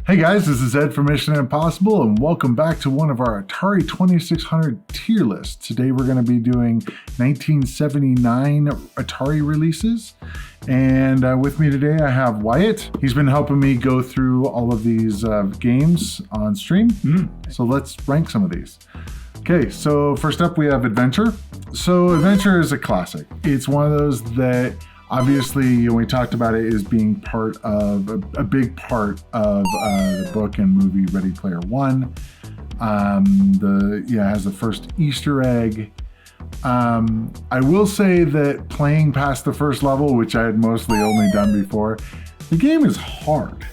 Hey guys, this is Ed from Mission Impossible, and welcome back to one of our Atari 2600 tier lists. Today we're going to be doing 1979 Atari releases, and with me today I have Wyatt. He's been helping me go through all of these games on stream, so let's rank some of these. Okay, so first up we have Adventure. So Adventure is a classic. It's one of those that obviously, we talked about it as being part of a big part of the book and movie Ready Player One. It has the first Easter egg. I will say that playing past the first level, which I had mostly only done before, the game is hard.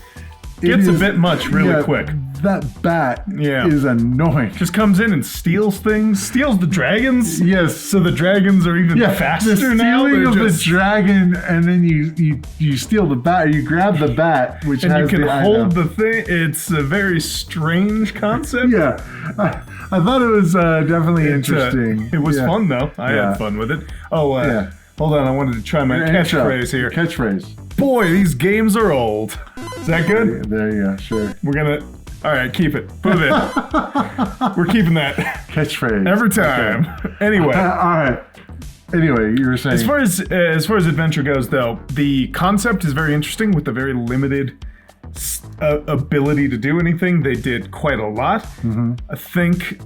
Gets a bit much really quick. That bat is annoying. Just comes in and steals things. Steals the dragons. Yes. So the dragons are even faster now. The stealing of the dragon, and then you steal the bat. You grab the bat, which and has you can hold the thing. It's a very strange concept. Yeah. I thought it was definitely interesting. It was fun though. I had fun with it. Hold on. I wanted to try my catchphrase here. Catchphrase. Boy, these games are old. Is that good? There you go. Sure. We're gonna. All right, keep it. Put it in. We're keeping that. Catchphrase. Every time. Okay. Anyway. All right. Anyway, you were saying. As far as Adventure goes, though, the concept is very interesting with a very limited ability to do anything. They did quite a lot. Mm-hmm. I think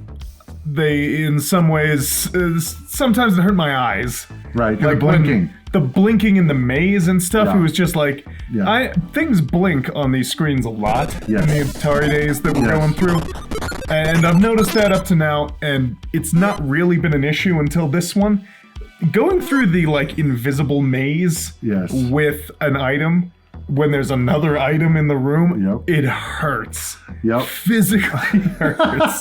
they, in some ways, sometimes it hurt my eyes. Right, like blinking. The blinking in the maze and stuff, it was just like, things blink on these screens a lot in the Atari days that we're going through. And I've noticed that up to now, and it's not really been an issue until this one. Going through the, invisible maze with an item, when there's another item in the room, it hurts. Physically hurts.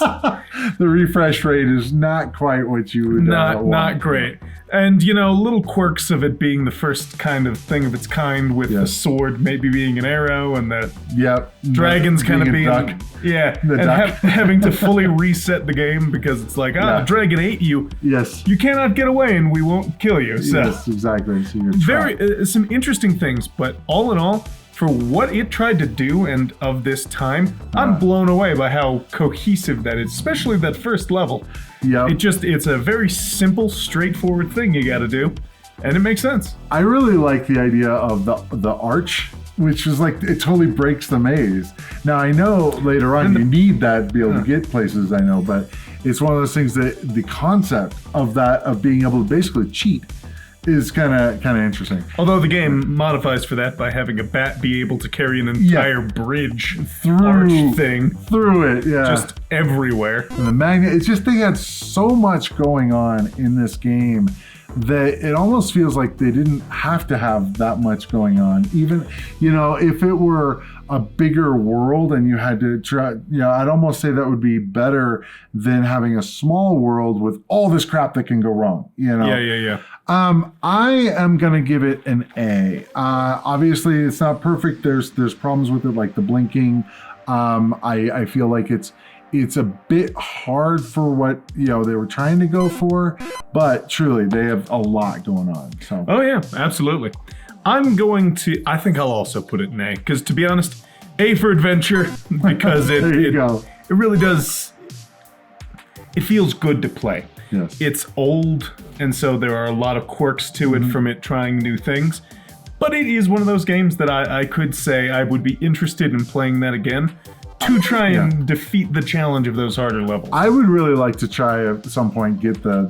The refresh rate is not quite what you would want. Not great. And, little quirks of it being the first kind of thing of its kind, with the sword maybe being an arrow and the dragons kind of being... having to fully reset the game because it's like, the dragon ate you. Yes. You cannot get away and we won't kill you. So, yes, exactly. So you're some interesting things, but all in all, for what it tried to do and of this time, I'm blown away by how cohesive that is, especially that first level. Yeah. It's a very simple, straightforward thing you gotta do, and it makes sense. I really like the idea of the arch, which is it totally breaks the maze. Now I know later on you need that to be able to get places, I know, but it's one of those things that the concept of being able to basically cheat is kind of interesting. Although the game modifies for that by having a bat be able to carry an entire bridge arch thing through it, just everywhere. And the magnet, it's just they had so much going on in this game that it almost feels like they didn't have to have that much going on. Even, if it were a bigger world and you had to try, I'd almost say that would be better than having a small world with all this crap that can go wrong, Yeah. I am gonna give it an A. Obviously, it's not perfect. There's problems with it, like the blinking. I feel like it's a bit hard for what they were trying to go for, but truly they have a lot going on. So. Oh yeah, absolutely. I think I'll also put it in A, because to be honest, A for Adventure, because it really does. It feels good to play. Yes. It's old, and so there are a lot of quirks to it from it trying new things. But it is one of those games that I could say I would be interested in playing that again to try and defeat the challenge of those harder levels. I would really like to try at some point get the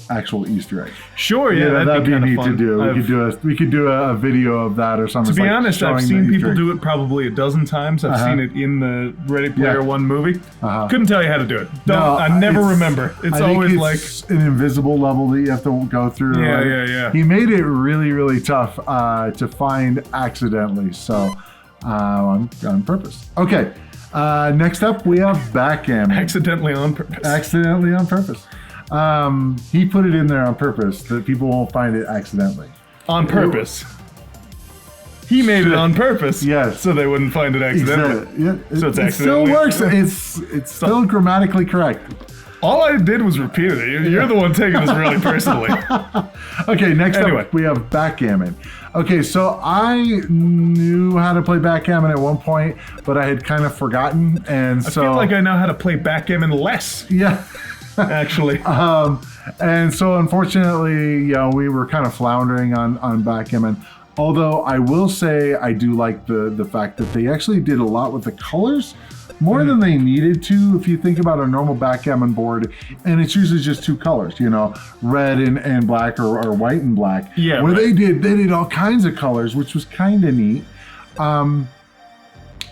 actual Easter egg. Sure, that'd be neat to do. We could do a video of that or something. To be honest, I've seen people do it probably a dozen times. I've seen it in the Ready Player One movie. Couldn't tell you how to do it. I never remember. It's always an invisible level that you have to go through. Yeah. He made it really, really tough to find accidentally. So on purpose. Okay. Next up, we have Backgammon. Accidentally on purpose. He put it in there on purpose that people won't find it accidentally. On purpose. He made it on purpose. Yes. So they wouldn't find it accidentally. Exactly. So it's accidentally. It still works. It's still grammatically correct. All I did was repeat it. You're the one taking this really personally. Okay, next up we have Backgammon. Okay, so I knew how to play Backgammon at one point, but I had kind of forgotten, and I feel like I know how to play Backgammon less. Yeah. Actually. And so unfortunately, we were kind of floundering on Backgammon. Although I will say I do like the fact that they actually did a lot with the colors, more than they needed to. If you think about a normal backgammon board, and it's usually just two colors, red and black or white and black. Yeah. Where they did all kinds of colors, which was kind of neat.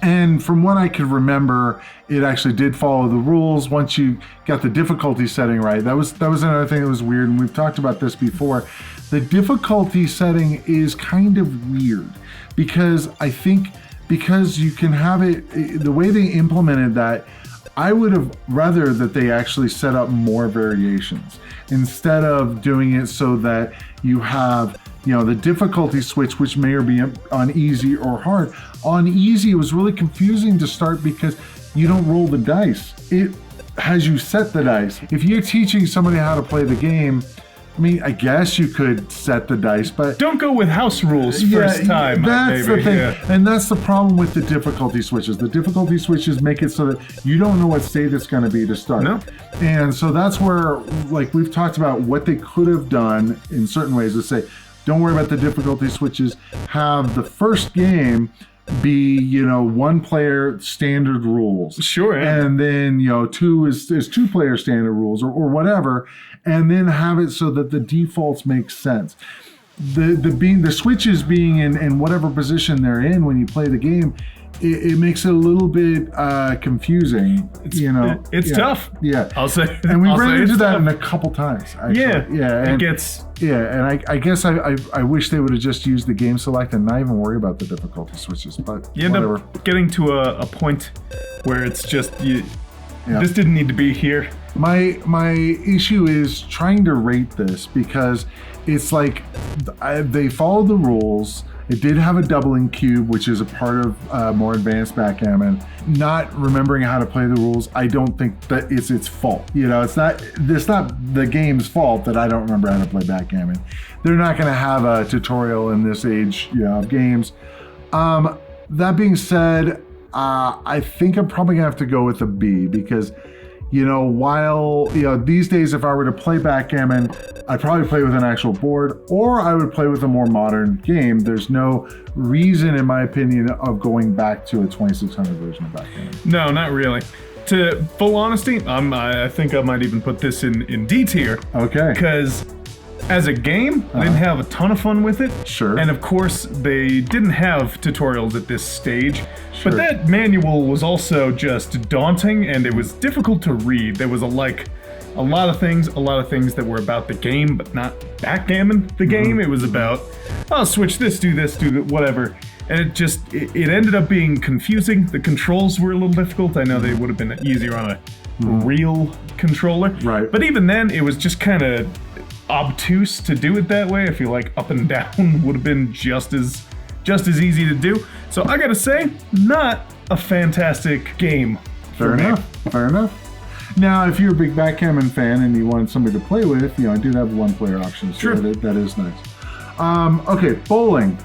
And from what I could remember, it actually did follow the rules once you got the difficulty setting right. That was another thing that was weird, and we've talked about this before. The difficulty setting is kind of weird because I think because you can have it, the way they implemented that, I would have rather that they actually set up more variations instead of doing it so that you have the difficulty switch, which may or be on easy or hard. On easy, it was really confusing to start because you don't roll the dice. It has you set the dice. If you're teaching somebody how to play the game, I mean, I guess you could set the dice, but don't go with house rules first time. That's the thing, and that's the problem with the difficulty switches. The difficulty switches make it so that you don't know what state it's going to be to start. No. And so that's where, like we've talked about, what they could have done in certain ways is say, don't worry about the difficulty switches. Have the first game be, one player standard rules. Sure. Yeah. And then, two is two player standard rules or whatever. And then have it so that the defaults make sense. The switches being in whatever position they're in when you play the game, it makes it a little bit confusing. It's tough. Yeah, I'll say. And we ran into that a couple times. Actually. Yeah. And, it gets. Yeah, and I guess I wish they would have just used the game select and not even worry about the difficulty switches. But you end whatever. up getting to a point where it's just this didn't need to be here. My issue is trying to rate this because it's like they followed the rules. It did have a doubling cube, which is a part of more advanced backgammon. Not remembering how to play the rules, I don't think that it's its fault. It's not the game's fault that I don't remember how to play backgammon. They're not going to have a tutorial in this age of games. That being said, I think I'm probably going to have to go with a B because while these days if I were to play backgammon, I'd probably play with an actual board or I would play with a more modern game. There's no reason, in my opinion, of going back to a 2600 version of backgammon. No, not really. To full honesty, I think I might even put this in D tier. Okay. Because as a game, I didn't have a ton of fun with it. Sure. And of course, they didn't have tutorials at this stage. Sure. But that manual was also just daunting, and it was difficult to read. There was a lot of things that were about the game, but not backgammon the game. It was about, switch this, do that, whatever. And it ended up being confusing. The controls were a little difficult. I know they would have been easier on a real controller. Right. But even then, it was just kind of obtuse to do it that way. I feel like up and down would have been just as easy to do. So I gotta say, not a fantastic game. Fair enough. Now, if you're a big backgammon fan and you want somebody to play with, I do have one player option. So sure. That is nice. Okay, bowling.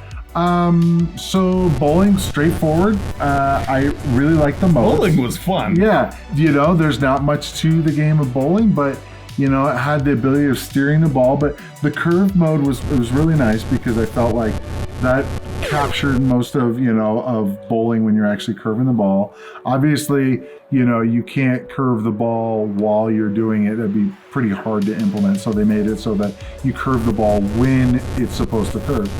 So bowling, straightforward. I really like the most. Bowling was fun. Yeah, there's not much to the game of bowling, but it had the ability of steering the ball. But the curve mode was really nice because I felt like that captured most of of bowling when you're actually curving the ball. Obviously, you can't curve the ball while you're doing it. That'd be pretty hard to implement. So they made it so that you curve the ball when it's supposed to curve.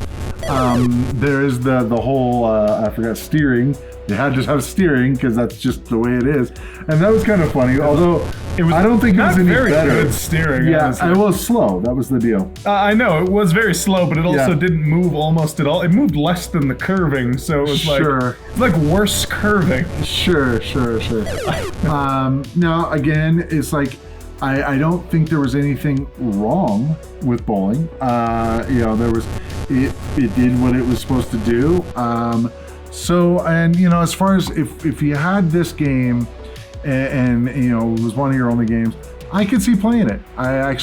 There is the whole I forgot steering. You had to have steering because that's just the way it is, and that was kind of funny. Although I don't think it was any very better. Good steering. Yeah, honestly. it was slow. That was the deal. I know it was very slow, but it also didn't move almost at all. It moved less than the curving, so it was like worse curving. Sure. Now again, it's like I don't think there was anything wrong with bowling. There was it did what it was supposed to do. As far as if you had this game and it was one of your only games, I could see playing it. I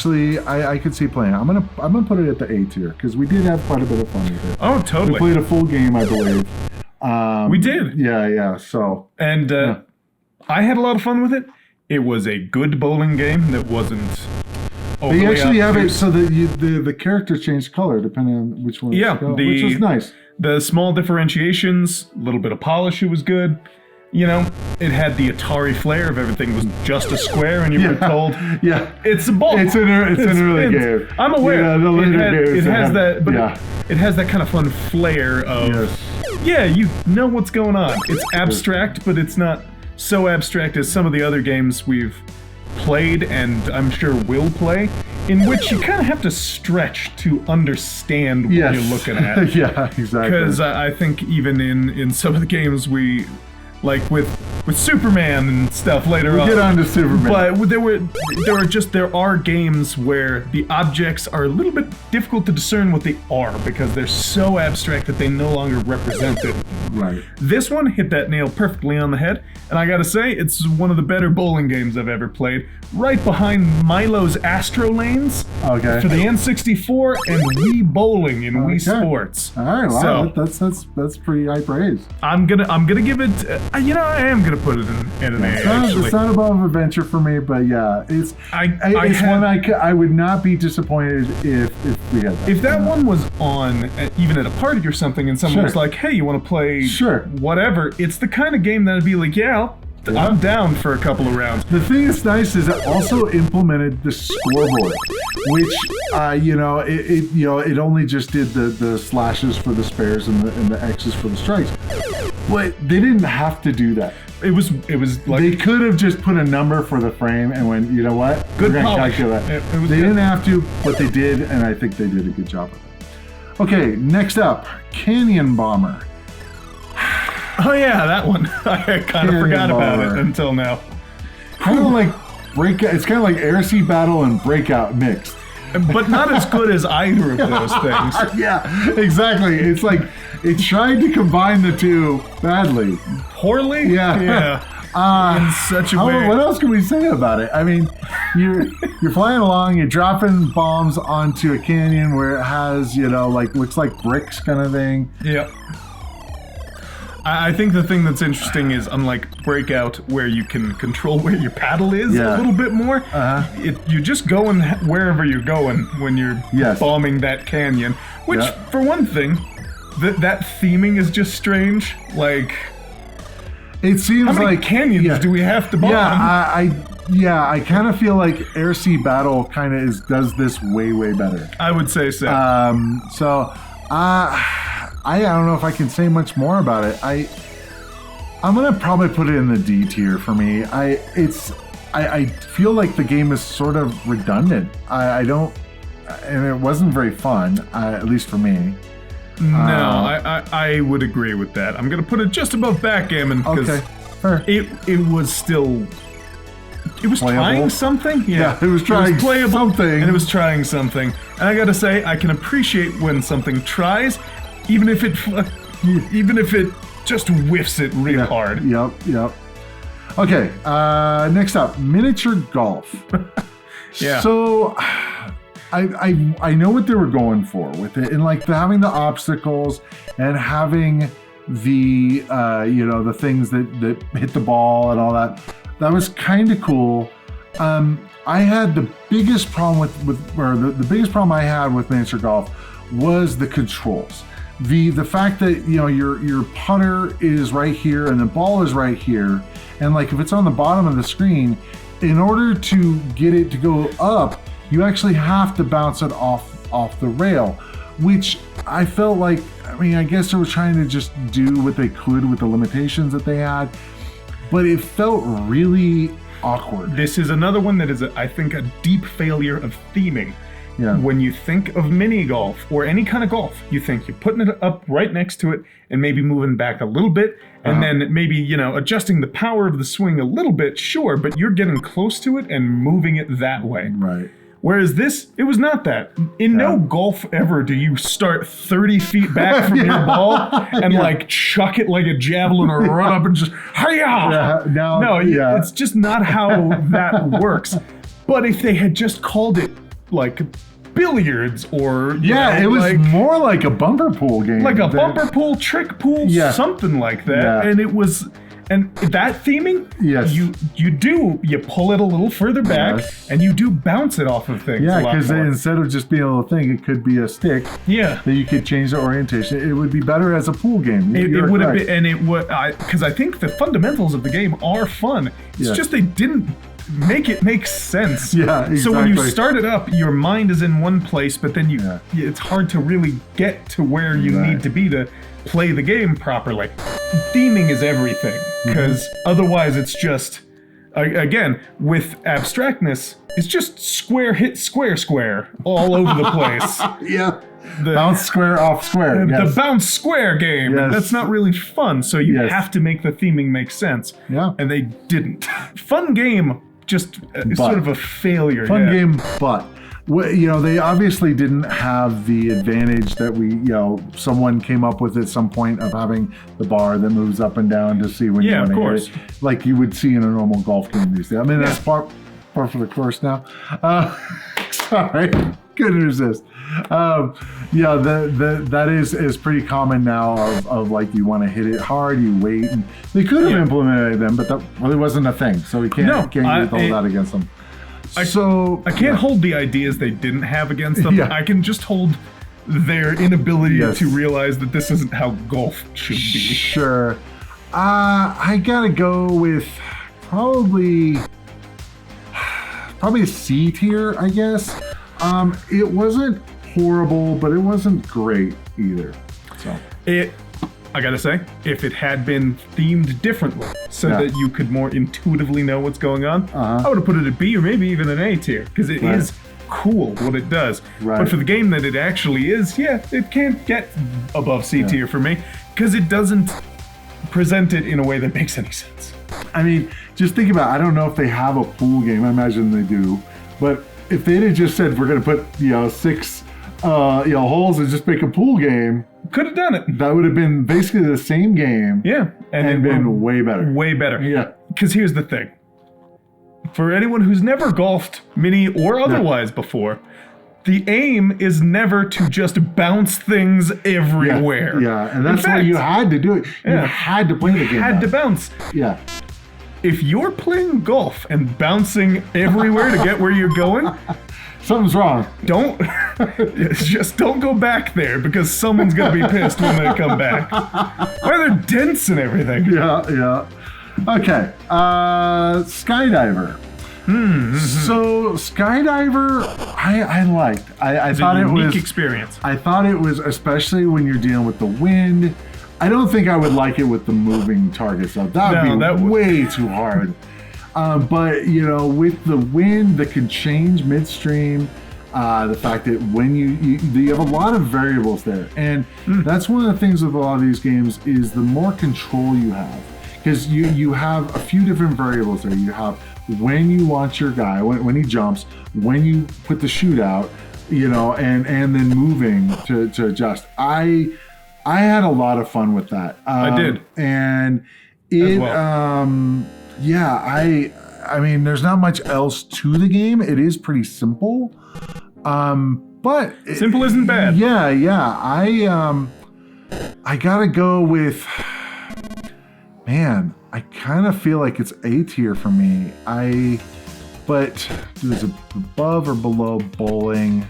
could see playing it. I'm gonna put it at the A tier because we did have quite a bit of fun with it. Oh, totally. We played a full game, I believe. We did. Yeah. So I had a lot of fun with it. It was a good bowling game that wasn't. They actually have it so that the characters change color depending on which one. Yeah, which was nice. The small differentiations, a little bit of polish. It was good. You know, it had the Atari flair of everything was just a square, and you were told, it's a ball. It's an early game. I'm aware. Yeah, the later it has that, but yeah. it has that kind of fun flair of, you know what's going on. It's abstract, but it's not so abstract as some of the other games we've played, and I'm sure will play, in which you kind of have to stretch to understand what you're looking at. Yeah, exactly. Because I think even in some of the games we, like with Superman and stuff later on. We'll get on to Superman. But there are games where the objects are a little bit difficult to discern what they are because they're so abstract that they no longer represent it. Right. This one hit that nail perfectly on the head, and I gotta say, it's one of the better bowling games I've ever played. Right behind Milo's Astro Lanes for the N64 and Wii Bowling in Wii Sports. All right, wow, so, that's pretty high praise. I'm gonna give it. I am gonna put it in an A. It's not above adventure for me, but yeah, it's one I would not be disappointed if we had that. If that one was on even at a party or something, and someone was like, "Hey, you want to play?" Whatever. It's the kind of game that'd be like, I'm down for a couple of rounds. The thing that's nice is it also implemented the scoreboard, which it only just did the slashes for the spares and the X's for the strikes, but they didn't have to do that. It was like they could have just put a number for the frame and went, you know what, good we're gonna polish. calculate that. They didn't have to, but they did, and I think they did a good job of it. Okay, next up, Canyon Bomber. Oh yeah, that one. I kind of forgot about it until now. Kind of like Breakout. It's kind of like Air Sea Battle and Breakout mixed. But not as good as either of those things. Yeah, exactly. It's like it tried to combine the two badly. Poorly? Yeah. In such a way. What else can we say about it? I mean, you're flying along, you're dropping bombs onto a canyon where it has, looks like bricks kind of thing. Yeah. I think the thing that's interesting is, unlike Breakout, where you can control where your paddle is a little bit more, you're just going wherever you're going when you're bombing that canyon. Which, for one thing, that theming is just strange. Like, it seems how many like canyons do we have to bomb? Yeah, I kind of feel like Air Sea Battle kind of does this way better. I would say so. I don't know if I can say much more about it. I'm gonna probably put it in the D tier for me. I feel like the game is sort of redundant. I don't, and it wasn't very fun, at least for me. No, I would agree with that. I'm gonna put it just above Backgammon because it was still. It was playable. Trying something? Yeah, it was trying something. And it was trying something. And I gotta say, I can appreciate when something tries, even if it just whiffs it real hard. Yep. Okay, next up, miniature golf. Yeah. So, I know what they were going for with it, and like having the obstacles and having the the things that hit the ball and all that. That was kind of cool. I had the biggest problem the biggest problem I had with miniature golf was the controls. The fact that your putter is right here and the ball is right here, and like if it's on the bottom of the screen, in order to get it to go up, you actually have to bounce it off the rail, which I felt like, I guess they were trying to just do what they could with the limitations that they had. But it felt really awkward. This is another one that is, I think, a deep failure of theming. Yeah. When you think of mini golf or any kind of golf, you think you're putting it up right next to it and maybe moving back a little bit, and then maybe, adjusting the power of the swing a little bit, sure, but you're getting close to it and moving it that way. Right. Whereas this, it was not that. In no golf ever do you start 30 feet back from your ball and like chuck it like a javelin or run up and just, hi-ya! No, it's just not how that works. But if they had just called it like billiards or it was like, more like a bumper pool game, like a bumper pool, trick pool, something like that. And it was, and that theming, you pull it a little further back, and you do bounce it off of things. Yeah, because instead of just being a little thing, it could be a stick. Yeah, that you could change the orientation. It would be better as a pool game. It would have been, and it would, because I think the fundamentals of the game are fun. It's just they didn't make it make sense. Yeah, exactly. So when you start it up, your mind is in one place, but then it's hard to really get to where you need to be to play the game properly. Theming is everything, because otherwise it's just, again, with abstractness, it's just square hit square square all over the place. The bounce square off square. The bounce square game. That's not really fun, so you have to make the theming make sense. And they didn't. Fun game, just sort of a failure. Fun game, but they obviously didn't have the advantage that someone came up with at some point of having the bar that moves up and down to see when you want to hit it, like you would see in a normal golf game these days. I mean, that's par for the course now. Sorry, couldn't resist. That is pretty common now of like you want to hit it hard, you wait, and they could have implemented them, but that really wasn't a thing, so we can't hold that against them. I can't hold the ideas they didn't have against them. I can just hold their inability to realize that this isn't how golf should be. Sure. I gotta go with probably a C tier, I guess. It wasn't horrible, but it wasn't great either. So I gotta say, if it had been themed differently so that you could more intuitively know what's going on, I would have put it at B or maybe even an A tier, because it is cool what it does. But for the game that it actually is, it can't get above C tier for me, because it doesn't present it in a way that makes any sense. I mean, just think about it. I don't know if they have a pool game. I imagine they do. But if they had just said, we're going to put 6 holes and just make a pool game, could have done it. That would have been basically the same game. And been way better. Way better. Yeah. Because here's the thing. For anyone who's never golfed, mini or otherwise before, the aim is never to just bounce things everywhere. And that's why you had to do it. You had to play the game. You had to bounce. If you're playing golf and bouncing everywhere to get where you're going, something's wrong. Don't go back there, because someone's gonna be pissed when they come back. Why are there dents and everything? Okay. Skydiver. So Skydiver, I liked. I thought it was a unique experience. I thought it was, especially when you're dealing with the wind. I don't think I would like it with the moving target stuff. That would be way too hard. But with the wind that can change midstream, the fact that when you have a lot of variables there, and that's one of the things with a lot of these games is the more control you have, because you have a few different variables there. You have when you launch your guy, when he jumps, when you put the chute out, and then moving to adjust. I had a lot of fun with that. I did, and it. I mean, there's not much else to the game. It is pretty simple, but simple isn't bad. I gotta go with. Man, I kind of feel like it's A tier for me. But is it above or below bowling?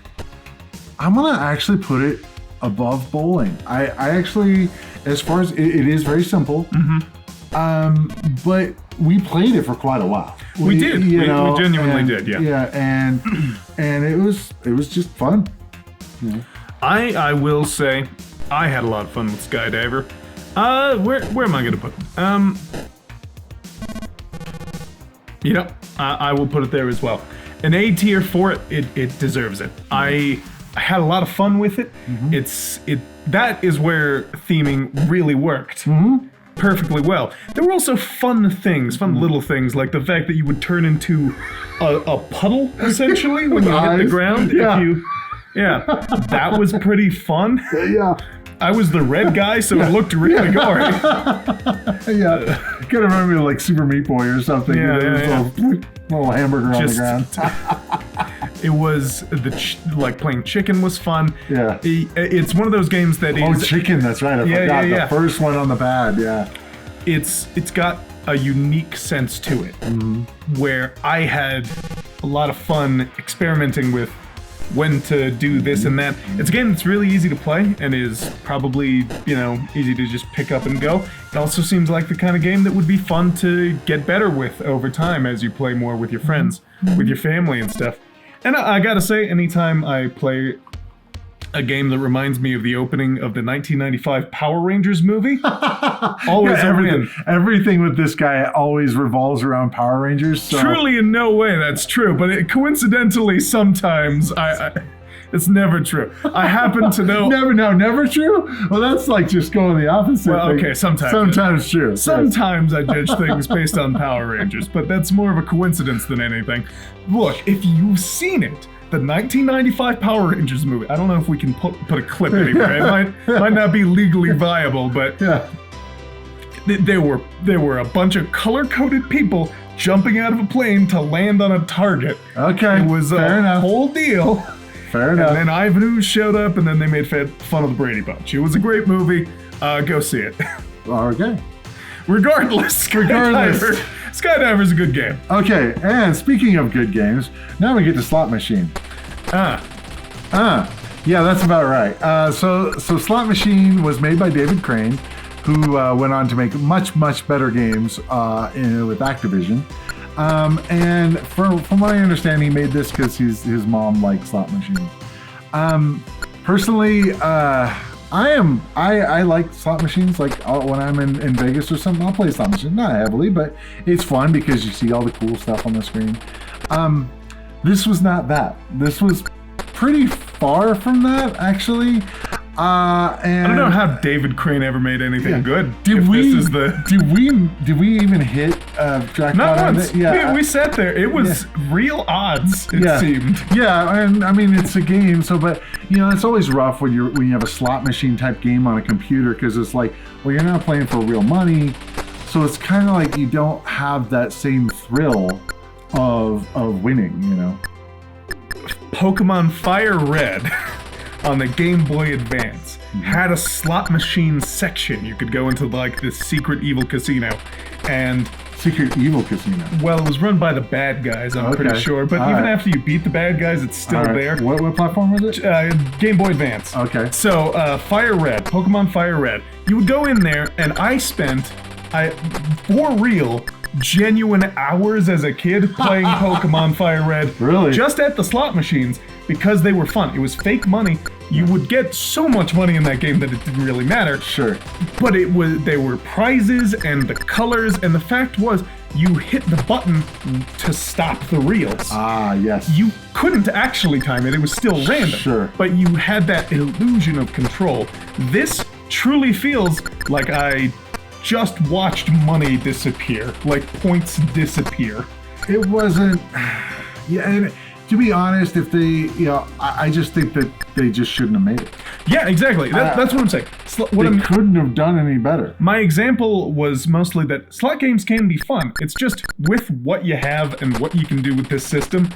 I'm gonna actually put it above bowling. I actually, as far as it is very simple. But we played it for quite a while. We did. We genuinely did. And it was just fun. I will say, I had a lot of fun with Skydiver. Where am I going to put it? I will put it there as well. An A tier for it. It deserves it. I had a lot of fun with it. That is where theming really worked. Perfectly well. There were also fun little things, like the fact that you would turn into a puddle, essentially, when you hit the ground. That was pretty fun. I was the red guy, so it looked really gory. Yeah, kind of remember like Super Meat Boy or something. Little hamburger on the ground. It was like playing chicken was fun. Yeah, it's one of those games that is. Oh, chicken! That's right. I forgot the first one on the pad. Yeah, it's got a unique sense to it, where I had a lot of fun experimenting with when to do this and that. It's a game that's really easy to play and is probably, easy to just pick up and go. It also seems like the kind of game that would be fun to get better with over time as you play more with your friends, with your family and stuff. And I gotta say, anytime I play a game that reminds me of the opening of the 1995 Power Rangers movie, always everything with this guy always revolves around Power Rangers. So. Truly, in no way that's true, but coincidentally, sometimes it's never true. I happen to know. Never true? Well, that's like just going the opposite. Well, okay, sometimes. Sometimes true. Sometimes I judge things based on Power Rangers, but that's more of a coincidence than anything. Look, if you've seen it, the 1995 Power Rangers movie. I don't know if we can put a clip anywhere. It might not be legally viable, but there were a bunch of color-coded people jumping out of a plane to land on a target. Okay, it was a whole deal. Fair enough. And then Ivan Ooze showed up, and then they made fun of the Brady Bunch. It was a great movie. Go see it. Okay. Regardless. Skydiver's a good game. Okay, and speaking of good games, now we get to Slot Machine. Yeah, that's about right. So Slot Machine was made by David Crane, who went on to make much better games with Activision. And from what I understand, he made this because his mom liked Slot Machines. Personally, I like slot machines. Like when I'm in Vegas or something, I'll play slot machines. Not heavily, but it's fun because you see all the cool stuff on the screen. This was not that. This was pretty far from that, actually. And I don't know how David Crane ever made anything good. Did we even hit jackpot? Not once. We sat there. It was real odds. It seemed. Yeah, and I mean it's a game, so but it's always rough when you have a slot machine type game on a computer because it's like, well, you're not playing for real money, so it's kind of like you don't have that same thrill of winning. Pokemon Fire Red on the Game Boy Advance had a slot machine section. You could go into like this secret evil casino, and secret evil casino. Well, it was run by the bad guys, I'm pretty sure. But even after you beat the bad guys, it's still there. What platform was it? Game Boy Advance. Okay. So Fire Red, Pokemon Fire Red. You would go in there, and I spent, for real, genuine hours as a kid playing Pokemon Fire Red. Really? Just at the slot machines because they were fun. It was fake money. You would get so much money in that game that it didn't really matter. Sure. But there were prizes and the colors, and the fact was you hit the button to stop the reels. Ah, yes. You couldn't actually time it. It was still random. Sure. But you had that illusion of control. This truly feels like I just watched money disappear, like points disappear. It wasn't. Yeah, and to be honest, if they, I just think that they just shouldn't have made it. Yeah, exactly. That's what I'm saying. They couldn't have done any better. My example was mostly that slot games can be fun. It's just with what you have and what you can do with this system,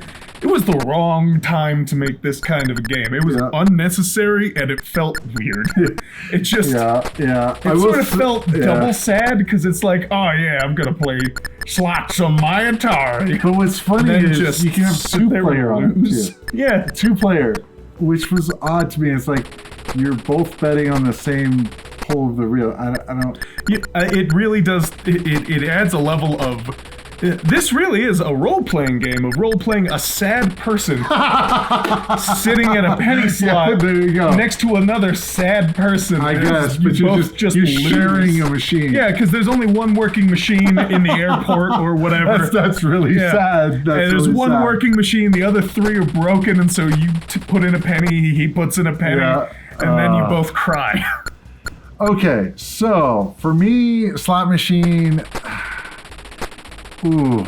it was the wrong time to make this kind of a game. It was unnecessary and it felt weird. It just, it sort of felt double sad because it's like, oh yeah, I'm going to play slots on my Atari. But what's funny is you can have two-player on it. Yeah. Two-player, which was odd to me. It's like you're both betting on the same pull of the reel. I don't. It really does. It adds a level of. This really is a role-playing game of role-playing a sad person sitting at a penny slot next to another sad person. I guess, but you're sharing a machine. Yeah, because there's only one working machine in the airport or whatever. That's really sad. There's one working machine, the other three are broken, and so you put in a penny, he puts in a penny, and then you both cry. Okay, so for me, slot machine... Ooh,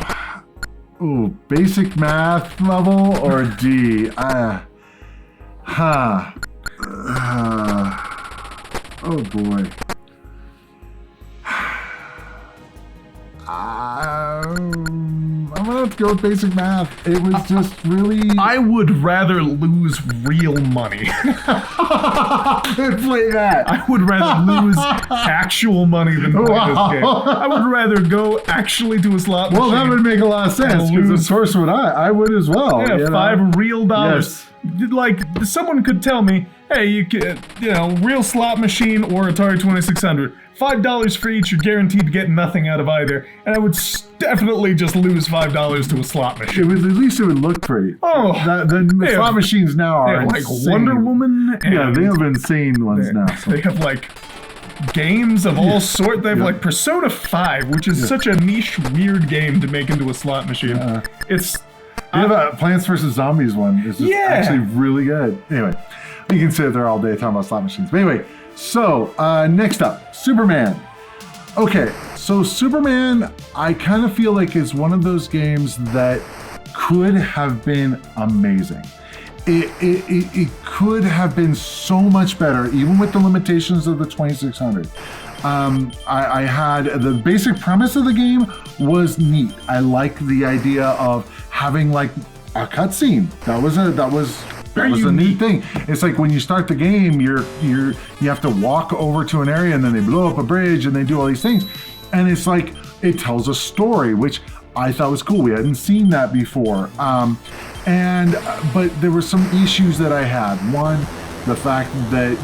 basic math level or D? Oh boy. I'm gonna have to go with basic math. It was just really. I would rather lose real money. Good play that. I would rather lose actual money than play this game. I would rather go actually to a slot machine. Well, that would make a lot of sense because of course would I would as well. Yeah, $5 real. Yes. Like someone could tell me, hey, you can, real slot machine or Atari 2600. $5 for each, you're guaranteed to get nothing out of either. And I would definitely just lose $5 to a slot machine. At least it would look pretty. Oh, the slot machines now are like insane. Wonder Woman. Yeah, they have insane ones now. So. They have like games of all sorts. They have like Persona 5, which is such a niche, weird game to make into a slot machine. It's. You have a Plants vs. Zombies one. It's just actually really good. Anyway, we can sit there all day talking about slot machines. But anyway, so next up, Superman. Okay, so Superman, I kind of feel like is one of those games that could have been amazing. It could have been so much better, even with the limitations of the 2600. I had the basic premise of the game was neat. I liked the idea of having like a cutscene. That was a neat thing. It's like when you start the game, you have to walk over to an area and then they blow up a bridge and they do all these things, and it's like it tells a story, which I thought was cool. We hadn't seen that before, but there were some issues that I had. One, the fact that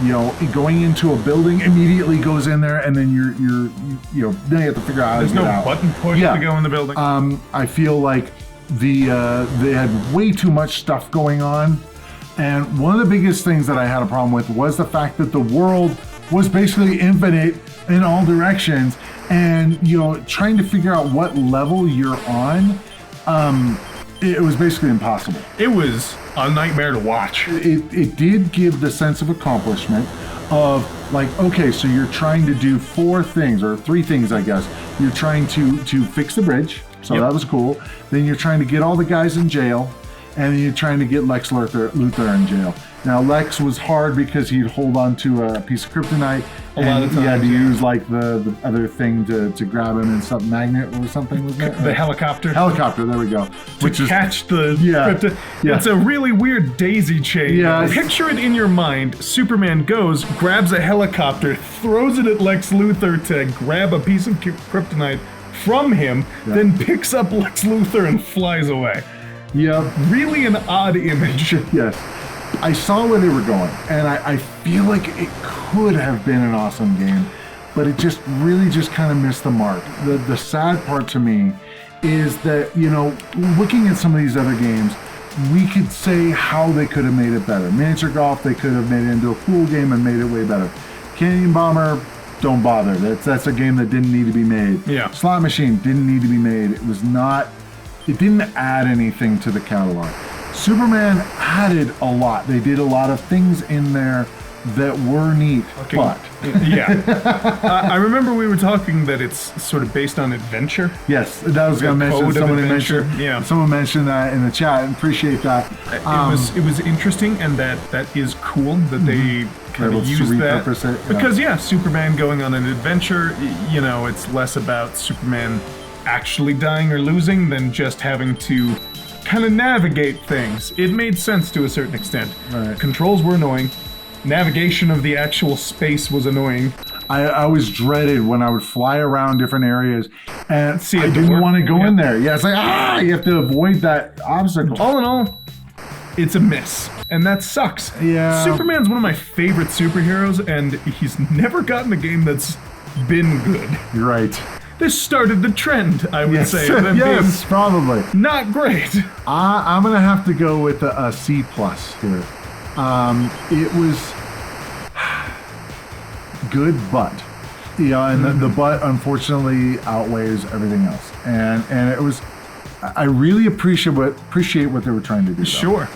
going into a building immediately goes in there, and then then you have to figure out how to get out. There's no button push to go in the building. I feel like they had way too much stuff going on, and one of the biggest things that I had a problem with was the fact that the world was basically infinite in all directions, and trying to figure out what level you're on, it was basically impossible. It was a nightmare to watch. It did give the sense of accomplishment of like, okay, so you're trying to do 4 things or 3 things, I guess. You're trying to fix the bridge, so that was cool. Then you're trying to get all the guys in jail, and then you're trying to get Lex Luthor in jail. Now, Lex was hard because he'd hold on to a piece of kryptonite, and he had to use like the other thing to grab him, and some magnet or something, wasn't it? The helicopter. Helicopter, there we go. To catch the kryptonite. Yeah. It's a really weird daisy chain. Yeah. Picture it in your mind. Superman goes, grabs a helicopter, throws it at Lex Luthor to grab a piece of kryptonite from him, then picks up Lex Luthor and flies away. Yeah. Really an odd image. Yes. I saw where they were going, and I feel like it could have been an awesome game, but it just really just kind of missed the mark. The sad part to me is that, looking at some of these other games, we could say how they could have made it better. Miniature Golf, they could have made it into a cool game and made it way better. Canyon Bomber, don't bother. That's a game that didn't need to be made. Yeah. Slot Machine didn't need to be made. It didn't add anything to the catalog. Superman added a lot. They did a lot of things in there that were neat, but... I remember we were talking that it's sort of based on adventure. Yes, that was going to mention. Someone mentioned that in the chat, and appreciate that. It was interesting, and that is cool that they kind of use that. Because, Superman going on an adventure, it's less about Superman actually dying or losing than just having to kind of navigate things. It made sense to a certain extent. Right. Controls were annoying. Navigation of the actual space was annoying. I always dreaded when I would fly around different areas and I didn't want to go in there. Yeah, it's like, you have to avoid that obstacle. All in all, it's a miss. And that sucks. Yeah. Superman's one of my favorite superheroes, and he's never gotten a game that's been good. You're right. This started the trend, I would say. Yes, probably. Not great. I'm going to have to go with a C+ here. It was good, but and the but unfortunately outweighs everything else. And it was, I really appreciate what they were trying to do. Sure.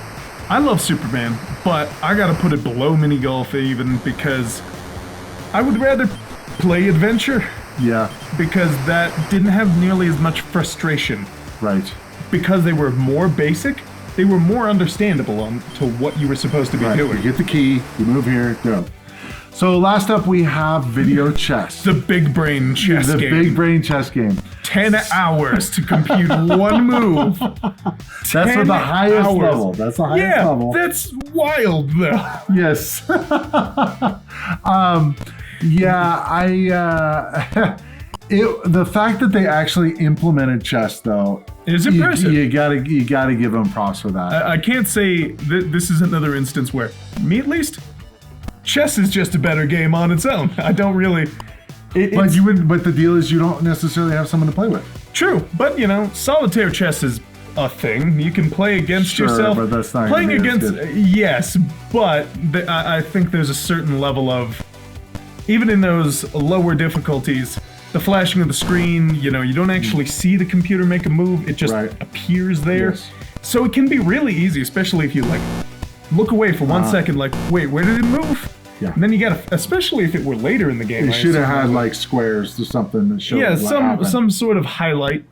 I love Superman, but I got to put it below mini golf even because I would rather play adventure. Yeah. Because that didn't have nearly as much frustration. Right. Because they were more basic, they were more understandable to what you were supposed to be doing. You get the key, you move here, go. So last up, we have video chess. The big brain chess game. The big brain chess game. 10 hours to compute one move. That's at the highest level. That's the highest level. That's wild, though. Yes. The fact that they actually implemented chess, though, is impressive. You gotta give them props for that. I can't say this is another instance where, me at least, chess is just a better game on its own. I don't really. But the deal is you don't necessarily have someone to play with. True, but solitaire chess is a thing. You can play against yourself. But that's not playing against. Yes, but I think there's a certain level of, even in those lower difficulties, the flashing of the screen. You don't actually see the computer make a move. It just appears there. Yes. So it can be really easy, especially if you look away for 1 second. Wait, where did it move? Yeah. And then you gotta, especially if it were later in the game. You should have had squares or something that showed. Yeah, some sort of highlight.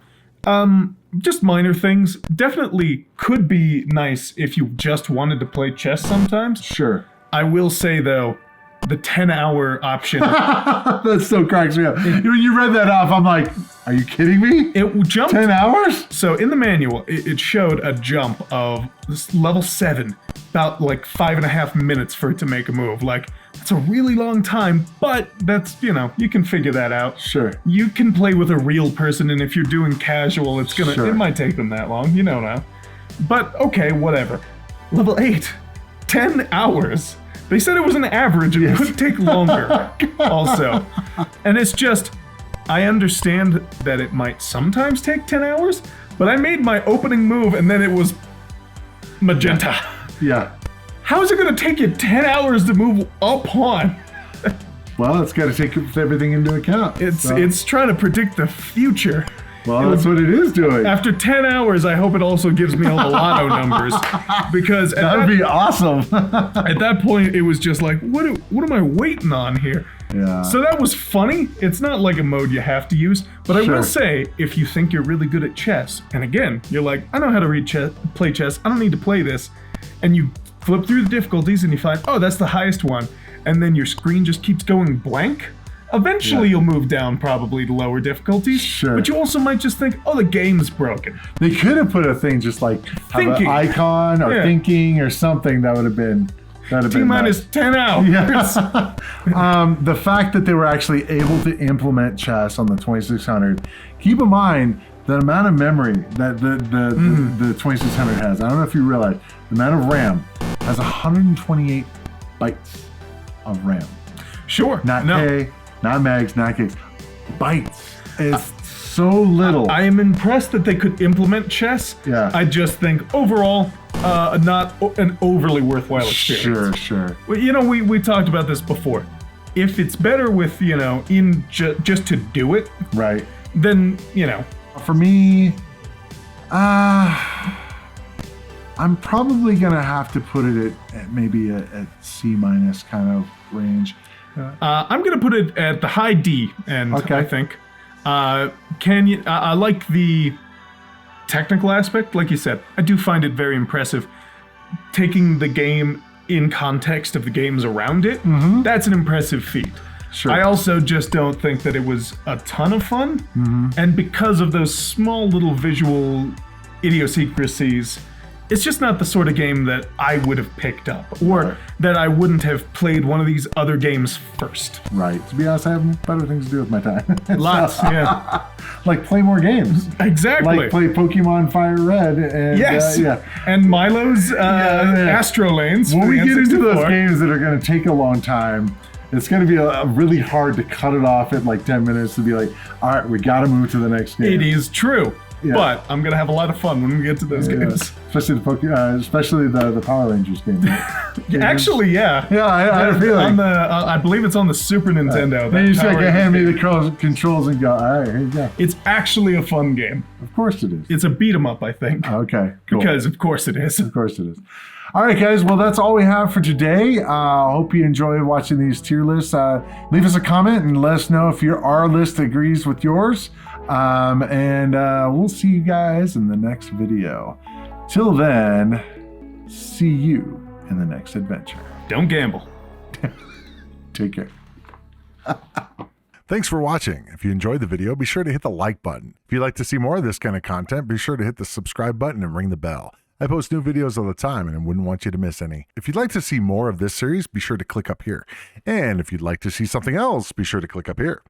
Just minor things. Definitely could be nice if you just wanted to play chess sometimes. Sure. I will say though, the 10-hour option. That still cracks me up. When you read that off, I'm like, are you kidding me? It jumped 10 hours? So in the manual, it showed a jump of level 7, about 5.5 minutes for it to make a move. It's a really long time, but that's, you can figure that out. Sure. You can play with a real person, and if you're doing casual, it might take them that long, now. But okay, whatever. Level 8, 10 hours. They said it was an average, it could take longer also. And it's just, I understand that it might sometimes take 10 hours, but I made my opening move and then it was magenta. Yeah. How is it going to take you 10 hours to move a pawn? Well, it's got to take everything into account. It's trying to predict the future. Well, that's what it is doing. After 10 hours, I hope it also gives me all the lotto numbers. Because that would be awesome. At that point, it was just like, what am I waiting on here? Yeah. So that was funny. It's not like a mode you have to use. But I will say, if you think you're really good at chess, and again, you're like, I know how to play chess. I don't need to play this. And you flip through the difficulties and you find, oh, that's the highest one. And then your screen just keeps going blank. Eventually you'll move down probably to lower difficulties. Sure. But you also might just think, oh, the game's broken. They could have put a thing just have an icon or thinking or something that would have been T-minus 10 hours. Yeah. The fact that they were actually able to implement chess on the 2600, keep in mind the amount of memory that the 2600 has. I don't know if you realize, the amount of RAM has 128 bytes of RAM. Sure. Not K, not megs, not gigs. Bytes. It's so little. I am impressed that they could implement chess. Yeah. I just think overall, not an overly worthwhile experience. Sure. Well, we talked about this before. If it's better with, just to do it. Right. Then, For me, I'm probably going to have to put it at maybe a C- kind of range. I'm going to put it at the high D end, I think. I like the technical aspect, like you said. I do find it very impressive. Taking the game in context of the games around it, that's an impressive feat. Sure. I also just don't think that it was a ton of fun. And because of those small little visual idiosyncrasies, it's just not the sort of game that I would have picked up, or that I wouldn't have played one of these other games first. Right. To be honest, I have better things to do with my time. Lots, yeah. Like play more games. Exactly. Like play Pokemon Fire Red. And, yes. And Milo's Astro Lanes. When we get into those games that are going to take a long time, it's going to be really hard to cut it off at 10 minutes to be like, all right, we got to move to the next game. It is true. Yeah. But I'm going to have a lot of fun when we get to those games. Especially the Power Rangers game. Actually, yeah. Yeah, I had a feeling. I believe it's on the Super Nintendo. Then you just hand me the controls and go, all right, here you go. It's actually a fun game. Of course it is. It's a beat 'em up, I think. Okay, cool. Because of course it is. Of course it is. All right, guys. Well, that's all we have for today. Hope you enjoyed watching these tier lists. Leave us a comment and let us know if our list agrees with yours. And we'll see you guys in the next video. Till then, see you in the next adventure. Don't gamble. Take care. Thanks for watching. If you enjoyed the video, be sure to hit the like button. If you'd like to see more of this kind of content, be sure to hit the subscribe button and ring the bell. I post new videos all the time and I wouldn't want you to miss any. If you'd like to see more of this series, be sure to click up here. And if you'd like to see something else, be sure to click up here.